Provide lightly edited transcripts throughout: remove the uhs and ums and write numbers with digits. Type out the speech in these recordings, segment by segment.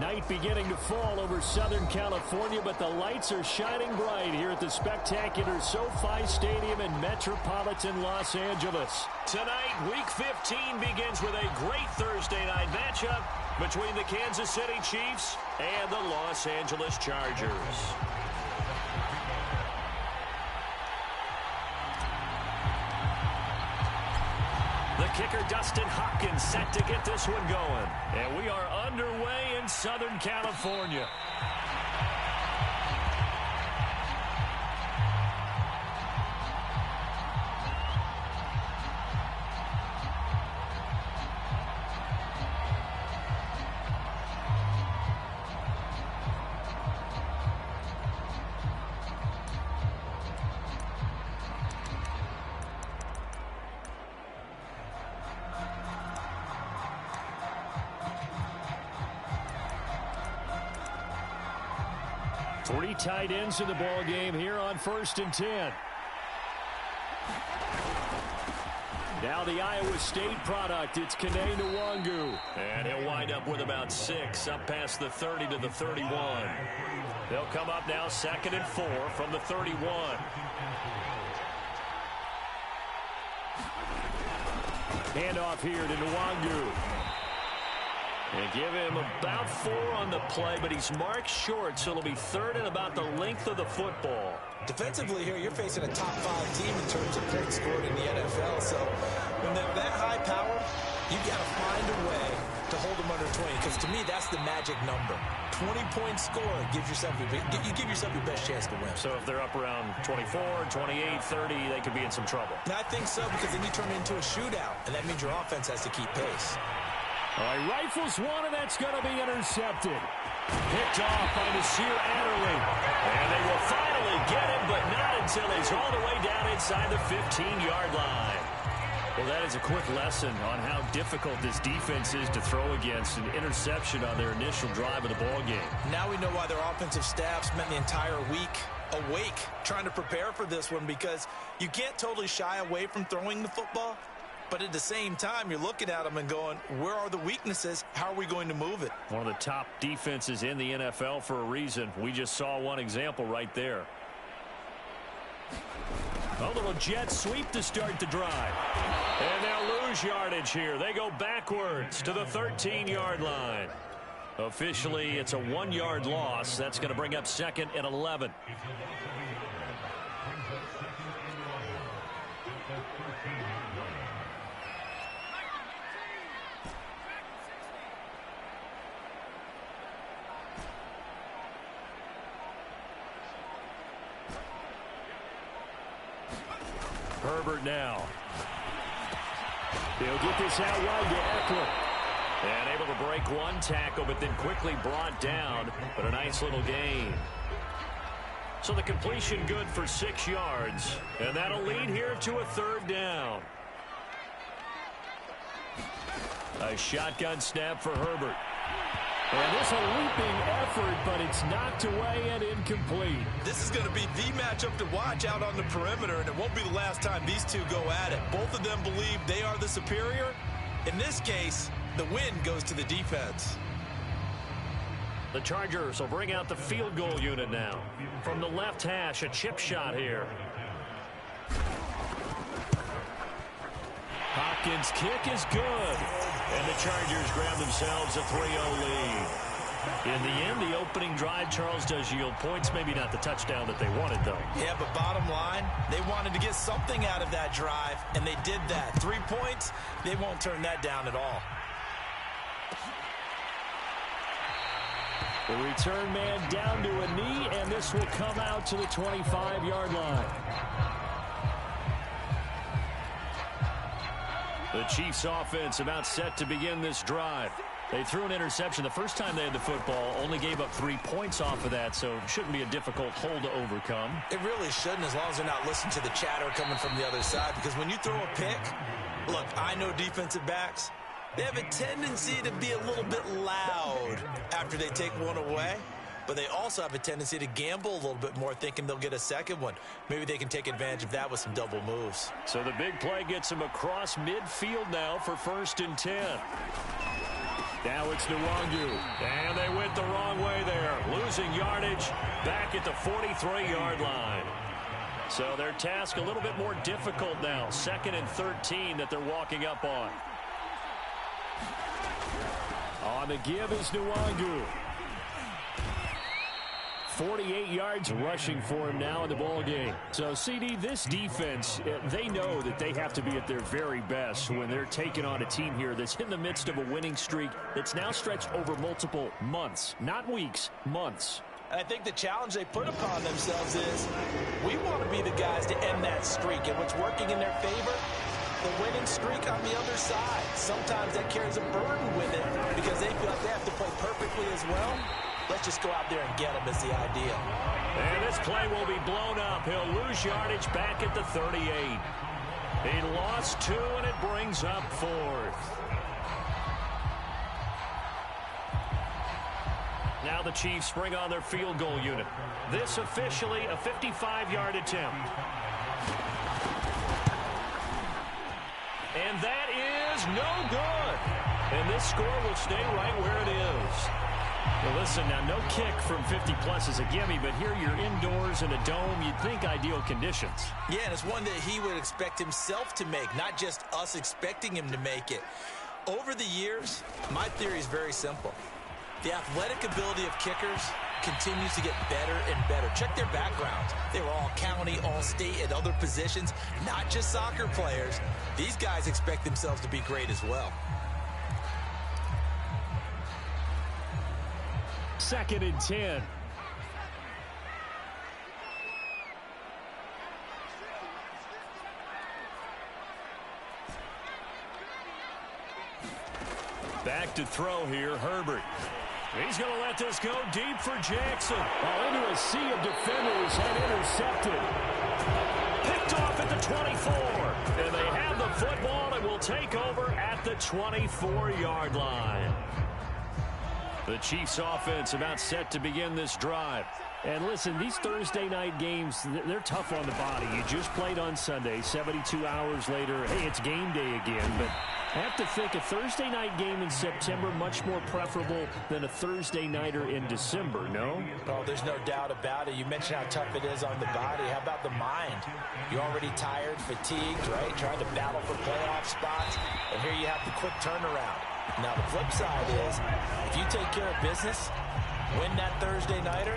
Night beginning to fall over Southern California, but the lights are shining bright here at the spectacular SoFi Stadium in metropolitan Los Angeles. Tonight, Week 15 begins with a great Thursday night matchup between the Kansas City Chiefs and the Los Angeles Chargers. The kicker, Dustin Hopkins, set to get this one going. And we are underway in Southern California. Three tight ends in the ball game here on 1st and 10. Now the Iowa State product, it's Kene Nwangu. And he'll wind up with about 6, up past the 30 to the 31. They'll come up now 2nd and 4 from the 31. Handoff here to Nwangu. And give him about 4 on the play, but he's marked short, so it'll be 3rd and about the length of the football. Defensively here, you're facing a top 5 team in terms of points scored in the NFL. So when they're that high power, you've got to find a way to hold them under 20, because to me, that's the magic number. 20-point score gives yourself you give yourself your best chance to win. So if they're up around 24, 28, 30, they could be in some trouble. I think so, because then you turn it into a shootout, and that means your offense has to keep pace. All right, rifles one, and that's going to be intercepted. Picked off by Nasir Adderley. And they will finally get him, but not until he's all the way down inside the 15-yard line. Well, that is a quick lesson on how difficult this defense is to throw against. An interception on their initial drive of the ballgame. Now we know why their offensive staff spent the entire week awake trying to prepare for this one, because you can't totally shy away from throwing the football. But at the same time, you're looking at them and going, where are the weaknesses? How are we going to move it? One of the top defenses in the NFL for a reason. We just saw one example right there. A little jet sweep to start the drive. And they'll lose yardage here. They go backwards to the 13-yard line. Officially, it's a 1-yard loss. That's going to bring up 2nd and 11. Herbert now. He'll get this out wide to Eckler. And able to break one tackle, but then quickly brought down. But a nice little gain. So the completion good for 6 yards. And that'll lead here to a 3rd down. A shotgun snap for Herbert. And this a leaping effort, but it's knocked away and incomplete. This is going to be the matchup to watch out on the perimeter, and it won't be the last time these two go at it. Both of them believe they are the superior. In this case, the win goes to the defense. The Chargers will bring out the field goal unit now. From the left hash, a chip shot here. Hopkins' kick is good. And the Chargers grab themselves a 3-0 lead. In the end, the opening drive, Charles, does yield points. Maybe not the touchdown that they wanted, though. Yeah, but bottom line, they wanted to get something out of that drive, and they did that. 3 points, they won't turn that down at all. The return man down to a knee, and this will come out to the 25-yard line. The Chiefs offense about set to begin this drive. They threw an interception the first time they had the football, only gave up 3 points off of that, so it shouldn't be a difficult hole to overcome. It really shouldn't, as long as they're not listening to the chatter coming from the other side, because when you throw a pick, look, I know defensive backs, they have a tendency to be a little bit loud after they take one away, but they also have a tendency to gamble a little bit more, thinking they'll get a second one. Maybe they can take advantage of that with some double moves. So the big play gets them across midfield now for 1st and 10. Now it's Nwangu. And they went the wrong way there. Losing yardage back at the 43-yard line. So their task a little bit more difficult now. 2nd and 13 that they're walking up on. On the give is Nwangu. 48 yards rushing for him now in the ball game. So, CD, this defense, they know that they have to be at their very best when they're taking on a team here that's in the midst of a winning streak that's now stretched over multiple months. Not weeks, months. I think the challenge they put upon themselves is we want to be the guys to end that streak. And what's working in their favor? The winning streak on the other side. Sometimes that carries a burden with it because they feel like they have to play perfectly as well. Let's just go out there and get him is the idea. And this play will be blown up. He'll lose yardage back at the 38. He lost 2, and it brings up 4th. Now the Chiefs bring on their field goal unit. This officially a 55-yard attempt. And that is no good. And this score will stay right where it is. Well, listen, now no kick from 50-plus is a gimme, but here you're indoors in a dome. You'd think ideal conditions. Yeah, and it's one that he would expect himself to make, not just us expecting him to make it. Over the years, my theory is very simple. The athletic ability of kickers continues to get better and better. Check their backgrounds. They were all county, all state, at other positions, not just soccer players. These guys expect themselves to be great as well. 2nd and 10. Back to throw here, Herbert. He's going to let this go deep for Jackson. Into a sea of defenders and intercepted. Picked off at the 24. And they have the football and will take over at the 24-yard line. The Chiefs offense about set to begin this drive. And listen, these Thursday night games, they're tough on the body. You just played on Sunday, 72 hours later. Hey, it's game day again. But I have to think a Thursday night game in September much more preferable than a Thursday nighter in December, no? Oh, there's no doubt about it. You mentioned how tough it is on the body. How about the mind? You're already tired, fatigued, right? Trying to battle for playoff spots. And here you have the quick turnaround. Now, the flip side is, if you take care of business, win that Thursday nighter,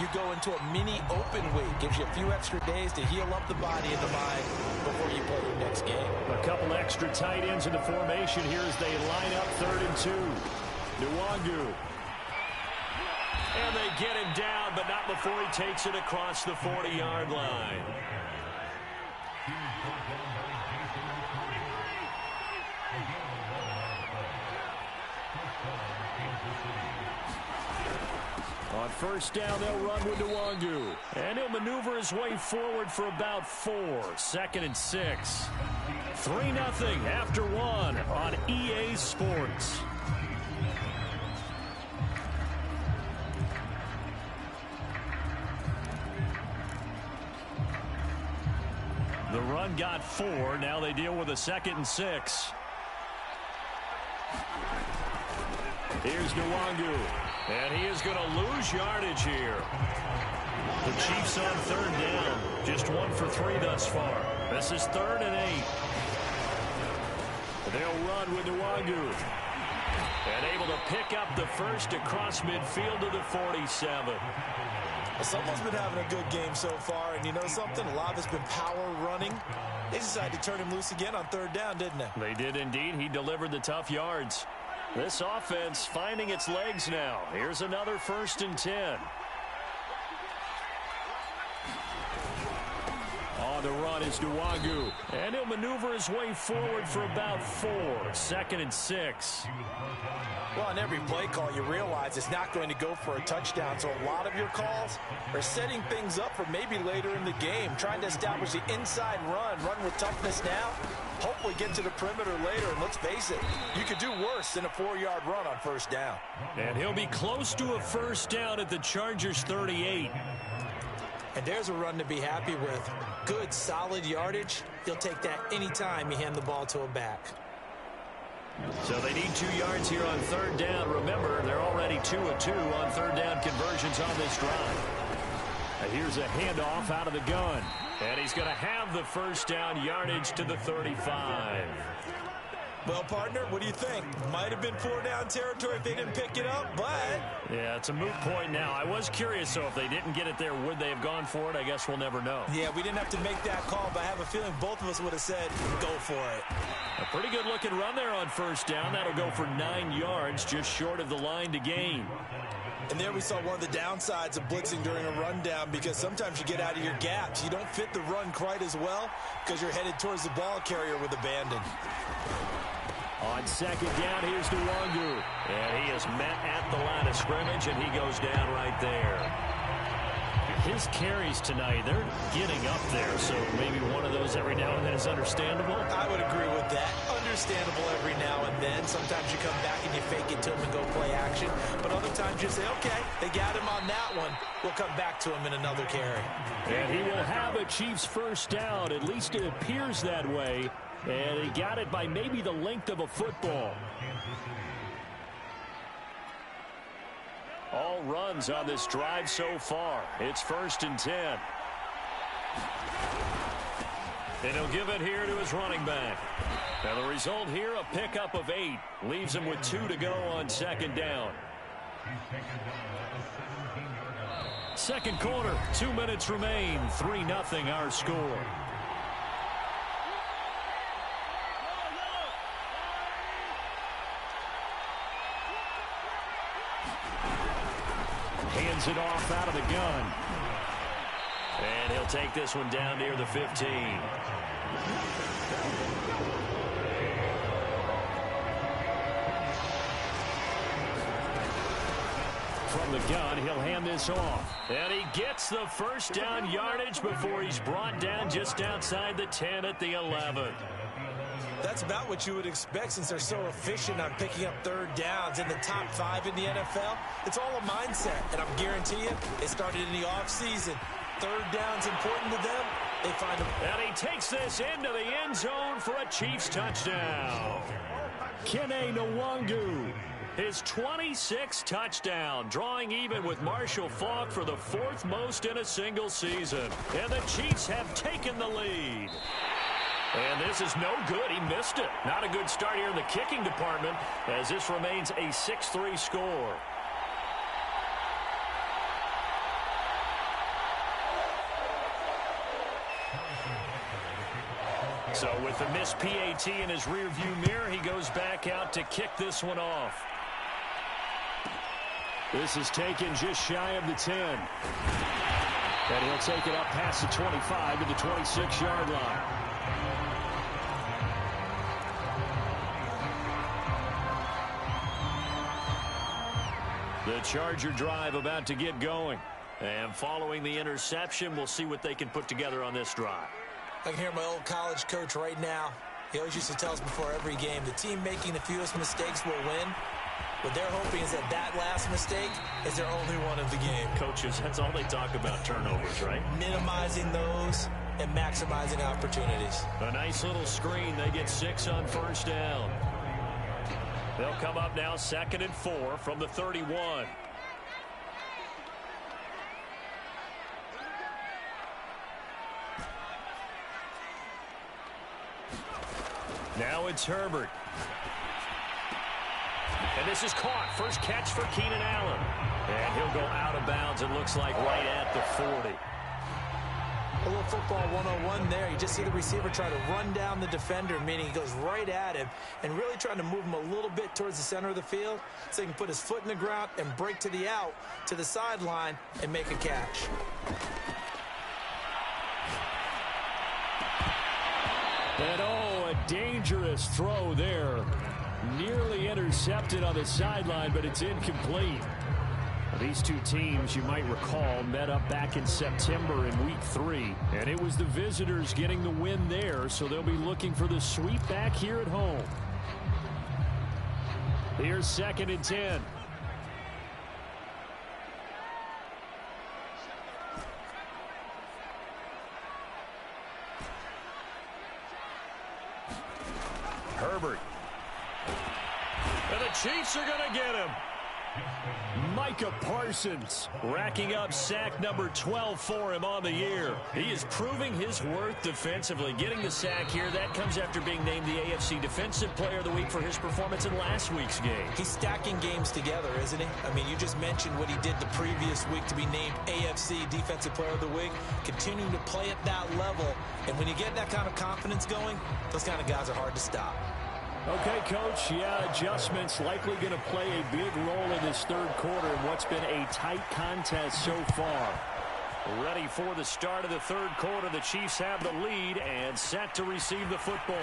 you go into a mini open week. Gives you a few extra days to heal up the body and the mind before you play your next game. A couple extra tight ends in the formation here as they line up 3rd and 2. Nwangu. And they get him down, but not before he takes it across the 40-yard line. On 1st down, they'll run with Nwangu. And he'll maneuver his way forward for about 4. 2nd and 6. 3-0 after 1 on EA Sports. The run got 4. Now they deal with a 2nd and 6. Here's Nwangu. And he is going to lose yardage here. The Chiefs on 3rd down. Just 1 for 3 thus far. This is 3rd and 8. They'll run with Nwangu. And able to pick up the first across midfield to the 47. Well, someone's been having a good game so far. And you know something? A lot of it's been power running. They decided to turn him loose again on 3rd down, didn't they? They did indeed. He delivered the tough yards. This offense finding its legs now. Here's another 1st and 10. On the run is Nwangu. And he'll maneuver his way forward for about 4. 2nd and 6. Well, on every play call, you realize it's not going to go for a touchdown. So a lot of your calls are setting things up for maybe later in the game, trying to establish the inside run with toughness now. Hopefully get to the perimeter later, and let's face it, you could do worse than a 4-yard run on 1st down. And he'll be close to a 1st down at the Chargers' 38. And there's a run to be happy with. Good, solid yardage. He'll take that anytime you hand the ball to a back. So they need 2 yards here on third down. Remember, they're already 2 of 2 on third down conversions on this drive. Here's a handoff out of the gun. And he's going to have the first down, yardage to the 35. Well, partner, what do you think? Might have been 4-down territory if they didn't pick it up, but... Yeah, it's a moot point now. I was curious, so if they didn't get it there, would they have gone for it? I guess we'll never know. Yeah, we didn't have to make that call, but I have a feeling both of us would have said, go for it. A pretty good-looking run there on first down. That'll go for 9 yards, just short of the line to gain. And there we saw one of the downsides of blitzing during a rundown, because sometimes you get out of your gaps. You don't fit the run quite as well because you're headed towards the ball carrier with abandon. On second down, here's Nwangu. And he is met at the line of scrimmage, and he goes down right there. His carries tonight, they're getting up there, so maybe one of those every now and then is understandable. I would agree with that. Understandable every now and then. Sometimes you come back and you fake it to him and go play action. But other times you say, okay, they got him on that one. We'll come back to him in another carry. And he will have a Chiefs first down. At least it appears that way. And he got it by maybe the length of a football. All runs on this drive so far. It's 1st and 10. And he'll give it here to his running back. Now the result here, a pickup of 8. Leaves him with 2 to go on second down. Second quarter, 2 minutes remain. 3-0 our score. Hands it off out of the gun. And he'll take this one down near the 15. From the gun, he'll hand this off. And he gets the first down yardage before he's brought down just outside the 10 at the 11. That's about what you would expect since they're so efficient on picking up third downs in the top 5 in the NFL. It's all a mindset, and I'm guarantee you it started in the offseason. Third down's important to them. They find them. And he takes this into the end zone for a Chiefs touchdown. Kene Nwangu, his 26th touchdown, drawing even with Marshall Faulk for the 4th most in a single season. And the Chiefs have taken the lead. And this is no good. He missed it. Not a good start here in the kicking department as this remains a 6-3 score. So with the missed PAT in his rearview mirror, he goes back out to kick this one off. This is taken just shy of the 10. And he'll take it up past the 25 to the 26-yard line. The Charger drive about to get going. And following the interception, we'll see what they can put together on this drive. I can hear my old college coach right now. He always used to tell us before every game, the team making the fewest mistakes will win. What they're hoping is that last mistake is their only one of the game. Coaches, that's all they talk about, turnovers, right? Minimizing those and maximizing opportunities. A nice little screen. They get 6 on first down. They'll come up now 2nd and 4 from the 31. Now it's Herbert. And this is caught. First catch for Keenan Allen. And he'll go out of bounds, it looks like, right at the 40. A little football 101 there. You just see the receiver try to run down the defender, meaning he goes right at him and really trying to move him a little bit towards the center of the field so he can put his foot in the ground and break to the out, to the sideline, and make a catch. And a dangerous throw there. Nearly intercepted on the sideline, but it's incomplete. These two teams, you might recall, met up back in September in Week 3. And it was the visitors getting the win there, so they'll be looking for the sweep back here at home. Here's 2nd and 10. Herbert. Chiefs are going to get him. Micah Parsons racking up sack number 12 for him on the year. He is proving his worth defensively. Getting the sack here, that comes after being named the AFC Defensive Player of the Week for his performance in last week's game. He's stacking games together, isn't he? I mean, you just mentioned what he did the previous week to be named AFC Defensive Player of the Week. Continuing to play at that level. And when you get that kind of confidence going, those kind of guys are hard to stop. Okay, Coach, yeah, adjustments likely going to play a big role in this third quarter in what's been a tight contest so far. Ready for the start of the third quarter. The Chiefs have the lead and set to receive the football.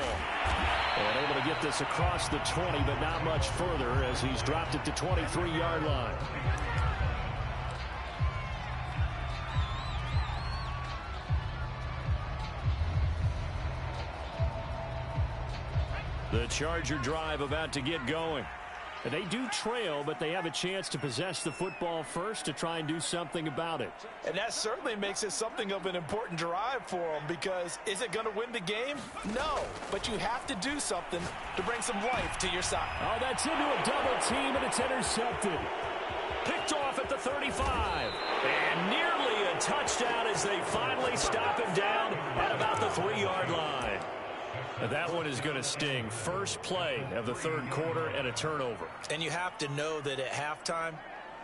And able to get this across the 20, but not much further as he's dropped it to 23-yard line. The Charger drive about to get going. They do trail, but they have a chance to possess the football first to try and do something about it. And that certainly makes it something of an important drive for them, because is it going to win the game? No, but you have to do something to bring some life to your side. Oh, that's into a double team, and it's intercepted. Picked off at the 35. And nearly a touchdown as they finally stop him down at about the 3-yard line. That one is going to sting. First play of the third quarter and a turnover. And you have to know that at halftime,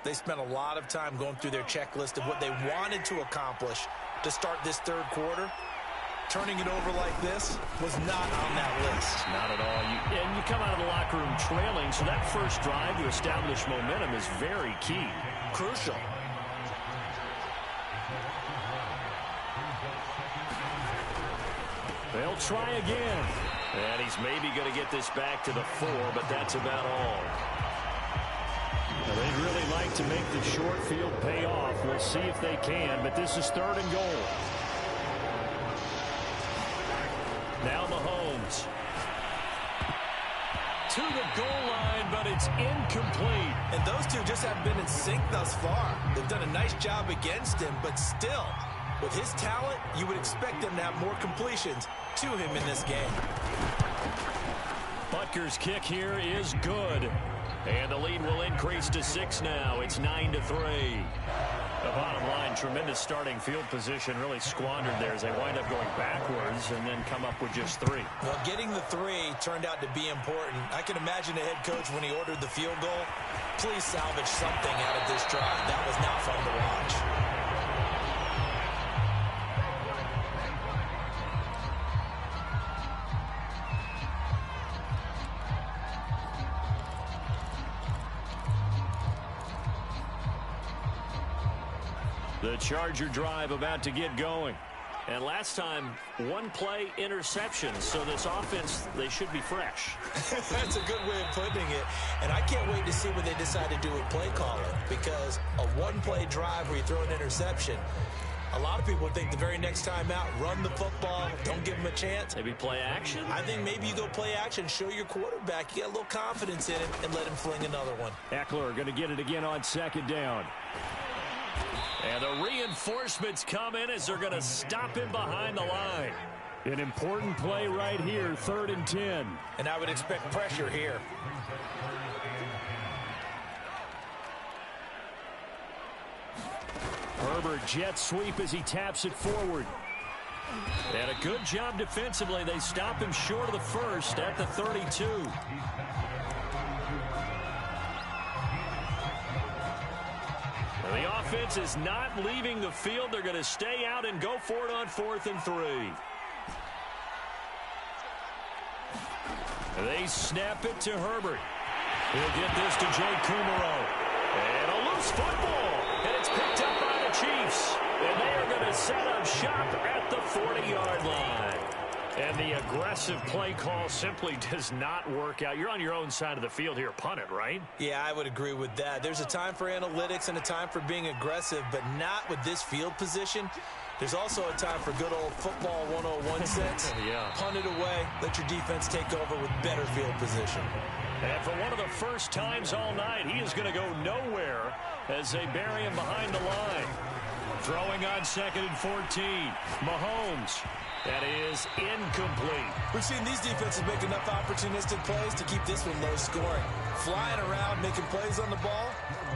they spent a lot of time going through their checklist of what they wanted to accomplish to start this third quarter. Turning it over like this was not on that list. Not at all. And you come out of the locker room trailing, so that first drive to establish momentum is very key. Crucial. They'll try again. And he's maybe going to get this back to the 4, but that's about all. Now, they'd really like to make the short field pay off. We'll see if they can, but this is 3rd and goal. Now Mahomes. To the goal line, but it's incomplete. And those two just haven't been in sync thus far. They've done a nice job against him, but still, with his talent, you would expect them to have more completions to him in this game. Butker's kick here is good. And the lead will increase to 6 now. It's 9-3. The bottom line, tremendous starting field position, really squandered there as they wind up going backwards and then come up with just 3. Well, getting the 3 turned out to be important. I can imagine the head coach when he ordered the field goal. Please salvage something out of this drive. That was not fun to watch. The Charger drive about to get going. And last time, 1-play interception. So this offense, they should be fresh. That's a good way of putting it. And I can't wait to see what they decide to do with play calling. Because a 1-play drive where you throw an interception, a lot of people think the very next time out, run the football, don't give them a chance. Maybe play action? I think maybe you go play action, show your quarterback, you got a little confidence in him, and let him fling another one. Eckler going to get it again on 2nd down. And the reinforcements come in as they're going to stop him behind the line. An important play right here, 3rd and 10. And I would expect pressure here. Herbert jet sweep as he taps it forward. And a good job defensively. They stop him short of the first at the 32. The offense is not leaving the field. They're going to stay out and go for it on 4th and 3. They snap it to Herbert. He'll get this to Jay Kumaro. And a loose football. And it's picked up by the Chiefs. And they are going to set up shop at the 40-yard line. And the aggressive play call simply does not work out. You're on your own side of the field here. Punt it, right? Yeah, I would agree with that. There's a time for analytics and a time for being aggressive, but not with this field position. There's also a time for good old football 101 sense. Yeah. Punt it away. Let your defense take over with better field position. And for one of the first times all night, he is going to go nowhere as they bury him behind the line. Throwing on 2nd and 14. Mahomes. That is incomplete. We've seen these defenses make enough opportunistic plays to keep this one low scoring. Flying around, making plays on the ball,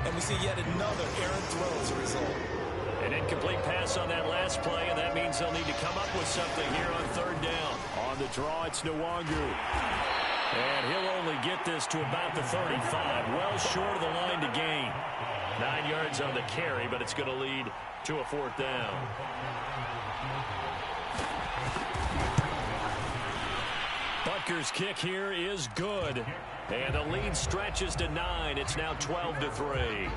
and we see yet another errant throw as a result. An incomplete pass on that last play, and that means they'll need to come up with something here on 3rd down. On the draw, it's Nwangu. And he'll only get this to about the 35, well short of the line to gain. 9 yards on the carry, but it's going to lead to a 4th down. Butker's kick here is good. And the lead stretches to 9. It's now 12-3.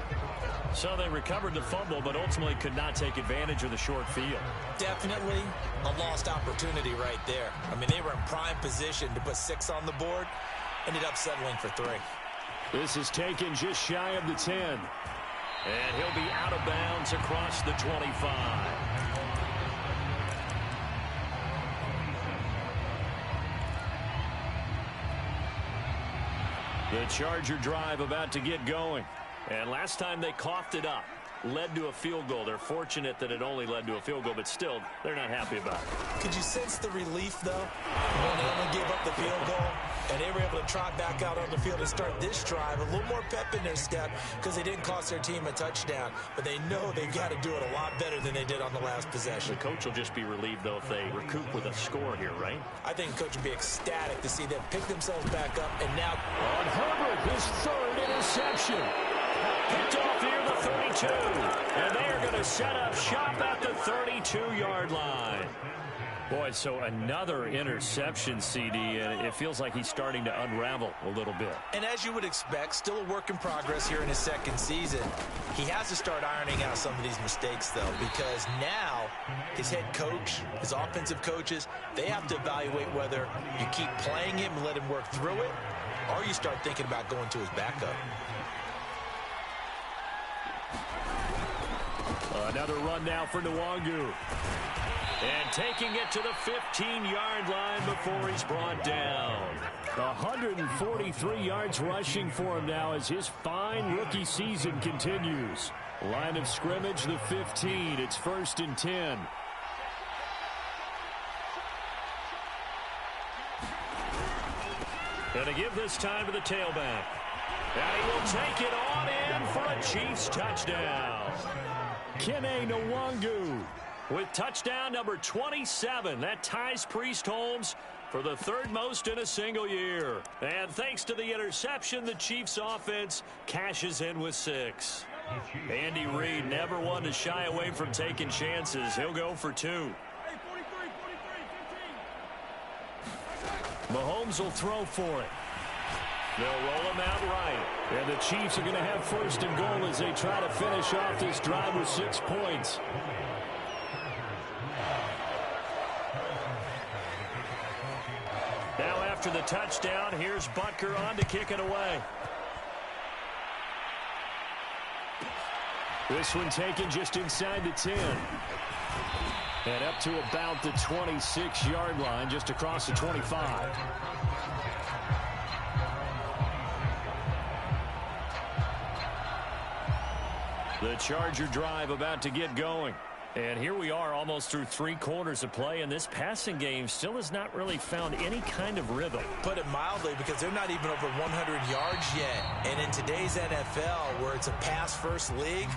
So they recovered the fumble, but ultimately could not take advantage of the short field. Definitely a lost opportunity right there. I mean, they were in prime position to put 6 on the board. Ended up settling for 3. This is taken just shy of the 10. And he'll be out of bounds across the 25. The Charger drive about to get going. And last time they coughed it up, led to a field goal. They're fortunate that it only led to a field goal, but still, they're not happy about it. Could you sense the relief, though, when they only gave up the field goal? And they were able to trot back out on the field and start this drive. A little more pep in their step because they didn't cost their team a touchdown. But they know they've got to do it a lot better than they did on the last possession. The coach will just be relieved, though, if they recoup with a score here, right? I think the coach would be ecstatic to see them pick themselves back up. And now on Herbert, his 3rd interception. Picked off near the 32. And they are going to set up shop at the 32-yard line. Boy, so another interception, CD, and it feels like he's starting to unravel a little bit. And as you would expect, still a work in progress here in his 2nd season. He has to start ironing out some of these mistakes, though, because now his head coach, his offensive coaches, they have to evaluate whether you keep playing him and let him work through it, or you start thinking about going to his backup. Another run now for Nwangu. And taking it to the 15-yard line before he's brought down. 143 yards rushing for him now as his fine rookie season continues. Line of scrimmage, the 15. It's 1st and 10. Gonna give this time to the tailback. And he will take it on in for a Chiefs touchdown. Kene Nwangu with touchdown number 27. That ties Priest Holmes for the 3rd most in a single year. And thanks to the interception, the Chiefs offense cashes in with 6. Andy Reid never one to shy away from taking chances. He'll go for 2. Mahomes will throw for it. They'll roll him out right. And the Chiefs are going to have 1st and goal as they try to finish off this drive with 6 points. Now after the touchdown, here's Butker on to kick it away. This one taken just inside the 10. And up to about the 26-yard line, just across the 25. The Charger drive about to get going. And here we are almost through 3 quarters of play, and this passing game still has not really found any kind of rhythm. Put it mildly, because they're not even over 100 yards yet. And in today's NFL, where it's a pass-first league,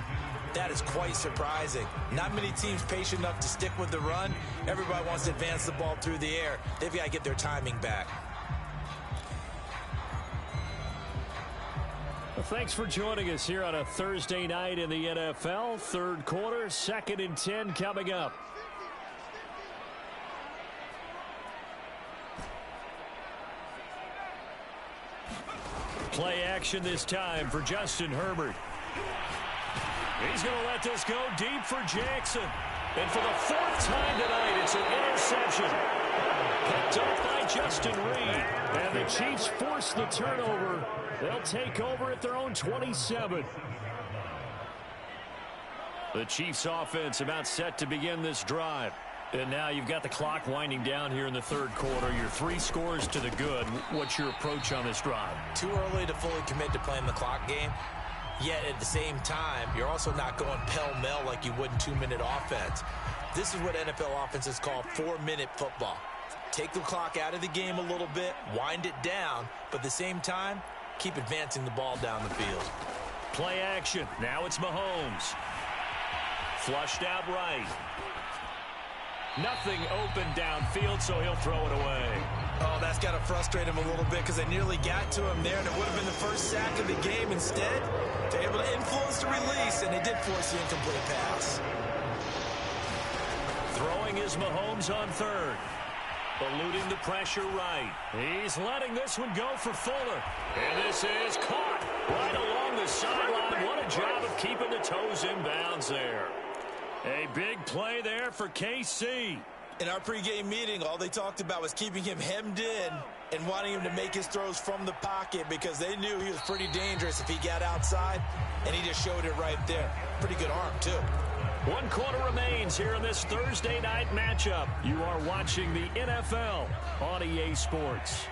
that is quite surprising. Not many teams patient enough to stick with the run. Everybody wants to advance the ball through the air. They've got to get their timing back. Well, thanks for joining us here on a Thursday night in the NFL. 3rd quarter, 2nd and 10 coming up. Play action this time for Justin Herbert. He's going to let this go deep for Jackson. And for the 4th time tonight, it's an interception. Picked up by Justin Reid. And the Chiefs force the turnover. They'll take over at their own 27. The Chiefs offense about set to begin this drive. And now you've got the clock winding down here in the 3rd quarter. Your 3 scores to the good. What's your approach on this drive? Too early to fully commit to playing the clock game. Yet at the same time, you're also not going pell-mell like you would in 2-minute offense. This is what NFL offenses call 4-minute football. Take the clock out of the game a little bit, wind it down, but at the same time, keep advancing the ball down the field. Play action. Now it's Mahomes. Flushed out right. Nothing open downfield, so he'll throw it away. Oh, that's got to frustrate him a little bit because they nearly got to him there, and it would have been the first sack of the game. Instead, they're able to influence the release, and they did force the incomplete pass. Throwing is Mahomes on third. Eluding the pressure right. He's letting this one go for Fuller. And this is caught right along the sideline. What a job of keeping the toes in bounds there. A big play there for KC. In our pregame meeting, all they talked about was keeping him hemmed in and wanting him to make his throws from the pocket because they knew he was pretty dangerous if he got outside, and he just showed it right there. Pretty good arm, too. 1 quarter remains here in this Thursday night matchup. You are watching the NFL on EA Sports.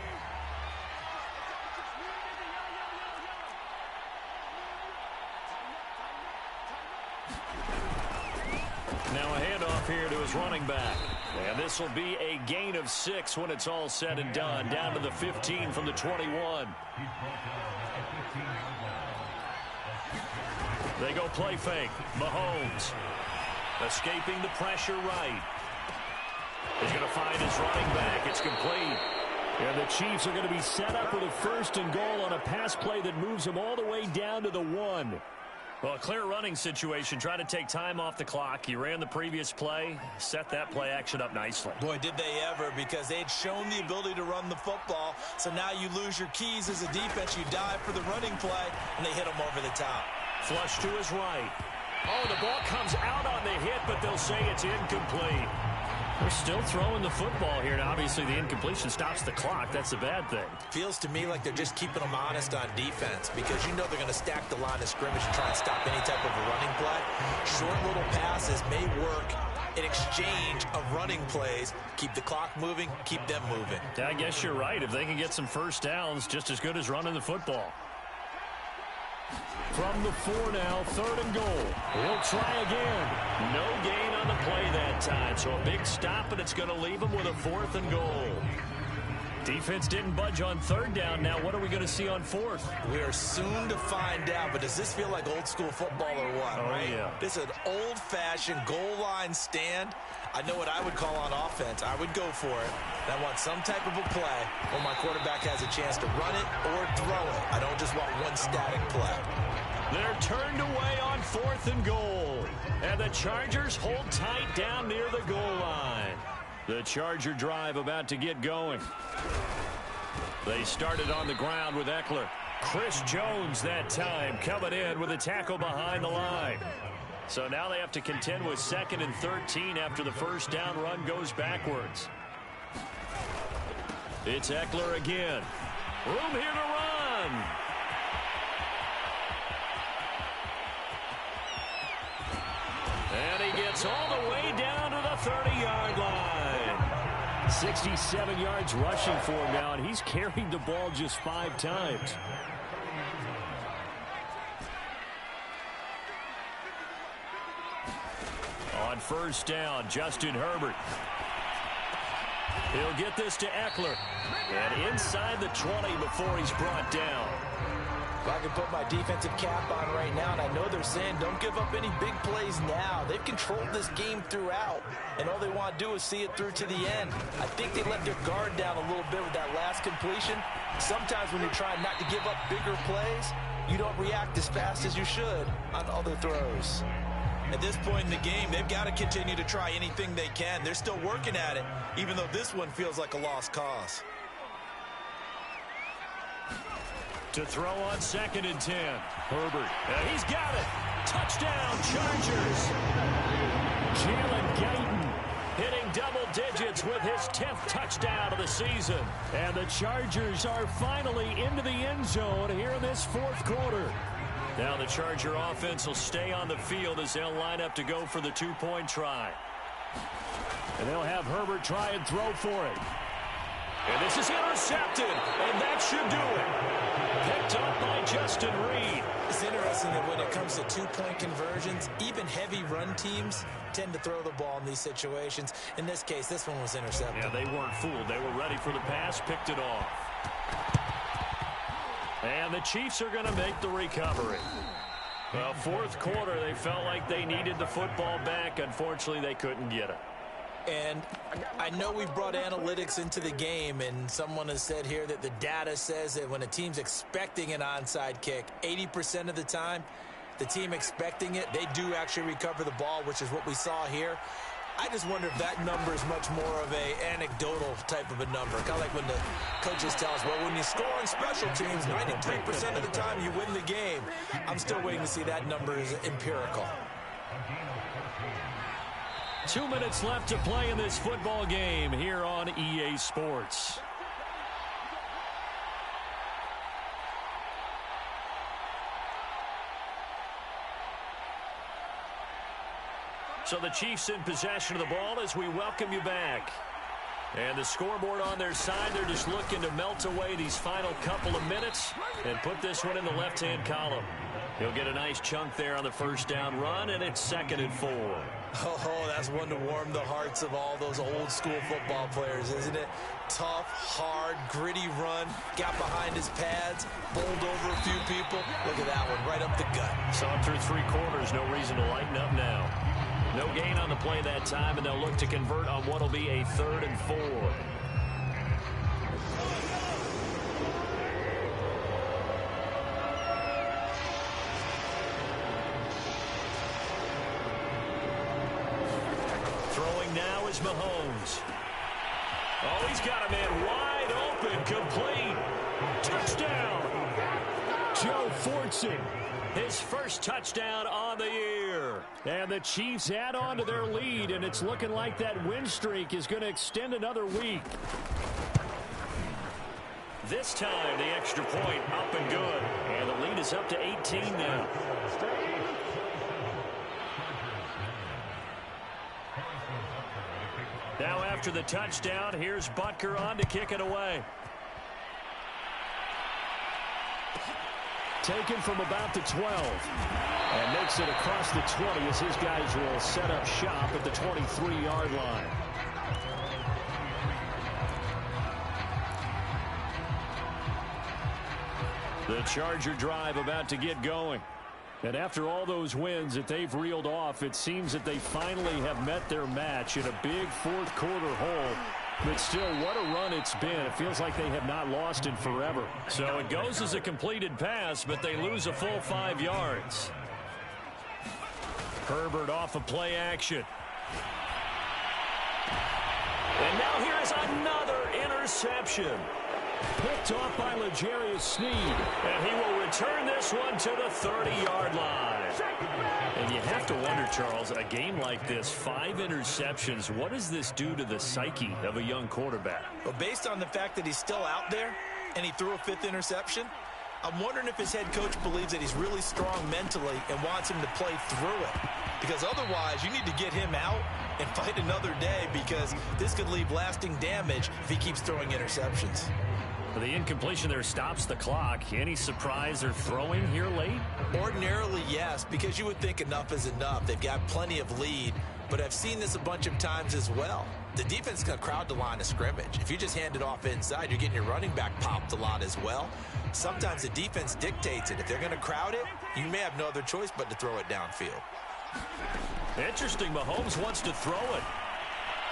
Now a handoff here to his running back. And this will be a gain of 6 when it's all said and done. Down to the 15 from the 21. They go play fake. Mahomes escaping the pressure right. He's going to find his running back. It's complete. And the Chiefs are going to be set up with a 1st and goal on a pass play that moves them all the way down to the 1. Well, a clear running situation, trying to take time off the clock. He ran the previous play, set that play action up nicely. Boy, did they ever, because they had shown the ability to run the football. So now you lose your keys as a defense. You dive for the running play, and they hit him over the top. Flush to his right. Oh, the ball comes out on the hit, but they'll say it's incomplete. They're still throwing the football here. Now, obviously, the incompletion stops the clock. That's a bad thing. Feels to me like they're just keeping them honest on defense because you know they're going to stack the line of scrimmage and try and stop any type of a running play. Short little passes may work in exchange of running plays. Keep the clock moving, keep them moving. I guess you're right. If they can get some first downs, just as good as running the football. From the 4 now, 3rd and goal. He'll try again. No gain on the play that time, so a big stop, and it's going to leave him with a 4th and goal. Defense didn't budge on 3rd down. Now what are we going to see on 4th? We are soon to find out, but does this feel like old school football or what? Oh, right? Yeah. This is an old-fashioned goal line stand. I know what I would call on offense. I would go for it. I want some type of a play where my quarterback has a chance to run it or throw it. I don't just want one static play. They're turned away on 4th and goal. And the Chargers hold tight down near the goal line. The Charger drive about to get going. They started on the ground with Eckler. Chris Jones that time coming in with a tackle behind the line. So now they have to contend with 2nd and 13 after the first down run goes backwards. It's Eckler again. Room here to run. And he gets all the way down to the 30-yard line. 67 yards rushing for him now, and he's carried the ball just 5 times. On first down, Justin Herbert. He'll get this to Eckler. And inside the 20 before he's brought down. If I could put my defensive cap on right now, and I know they're saying don't give up any big plays now. They've controlled this game throughout, and all they want to do is see it through to the end. I think they let their guard down a little bit with that last completion. Sometimes when you're trying not to give up bigger plays, you don't react as fast as you should on all their throws. At this point in the game, they've got to continue to try anything they can. They're still working at it, even though this one feels like a lost cause. To throw on 2nd and 10. Herbert. He's got it. Touchdown, Chargers. Jalen Guyton hitting double digits with his 10th touchdown of the season. And the Chargers are finally into the end zone here in this 4th quarter. Now the Charger offense will stay on the field as they'll line up to go for the 2-point try. And they'll have Herbert try and throw for it. And this is intercepted, and that should do it. Picked up by Justin Reed. It's interesting that when it comes to two-point conversions, even heavy run teams tend to throw the ball in these situations. In this case, this one was intercepted. Yeah, they weren't fooled. They were ready for the pass, picked it off. And the Chiefs are going to make the recovery. Well, fourth quarter, they felt like they needed the football back. Unfortunately, they couldn't get it. And I know we brought analytics into the game, and someone has said here that the data says that when a team's expecting an onside kick, 80% of the time, the team expecting it, they do actually recover the ball, which is what we saw here. I just wonder if that number is much more of a anecdotal type of a number. Kind of like when the coaches tell us, well, when you score on special teams, 93% of the time you win the game. I'm still waiting to see that number is empirical. 2 minutes left to play in this football game here on EA Sports. So the Chiefs in possession of the ball as we welcome you back. And the scoreboard on their side, they're just looking to melt away these final couple of minutes and put this one in the left-hand column. He'll get a nice chunk there on the first down run, and it's 2nd and 4. Oh, that's one to warm the hearts of all those old-school football players, isn't it? Tough, hard, gritty run, got behind his pads, bowled over a few people. Look at that one, right up the gut. So through 3 quarters, no reason to lighten up now. No gain on the play that time, and they'll look to convert on what will be a 3rd and 4. Throwing now is Mahomes. Oh, he's got a man wide open, complete. Touchdown. Joe Fortson. His first touchdown on the year. And the Chiefs add on to their lead, and it's looking like that win streak is going to extend another week. This time, the extra point up and good. And the lead is up to 18 now. Now after the touchdown, here's Butker on to kick it away. Taken from about the 12. And makes it across the 20 as his guys will set up shop at the 23-yard line. The Charger drive about to get going. And after all those wins that they've reeled off, it seems that they finally have met their match in a big fourth quarter hole. But still, what a run it's been. It feels like they have not lost in forever. So it goes as a completed pass, but they lose a full 5 yards. Herbert off of play action. And now here's another interception. Picked off by L'Jarius Sneed. And he will return this one to the 30-yard line. And you have to wonder, Charles, a game like this, 5 interceptions, what does this do to the psyche of a young quarterback? Well, based on the fact that he's still out there and he threw a 5th interception, I'm wondering if his head coach believes that he's really strong mentally and wants him to play through it. Because otherwise, you need to get him out and fight another day, because this could leave lasting damage if he keeps throwing interceptions. The incompletion there stops the clock. Any surprise they're throwing here late? Ordinarily, yes, because you would think enough is enough. They've got plenty of lead, but I've seen this a bunch of times as well. The defense is going to crowd the line of scrimmage. If you just hand it off inside, you're getting your running back popped a lot as well. Sometimes the defense dictates it. If they're going to crowd it, you may have no other choice but to throw it downfield. Interesting. Mahomes wants to throw it.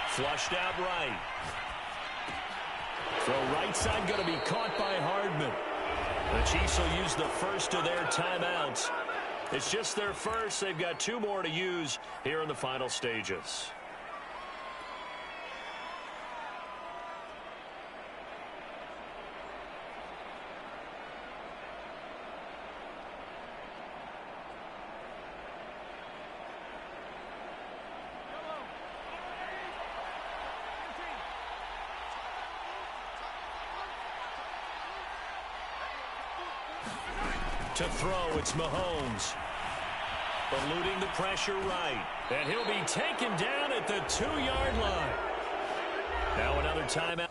Flushed out right. Throw right side going to be caught by Hardman. The Chiefs will use the first of their timeouts. It's just their first. They've got 2 more to use here in the final stages. To throw, it's Mahomes. Eluding the pressure right. And he'll be taken down at the 2-yard line. Now another timeout.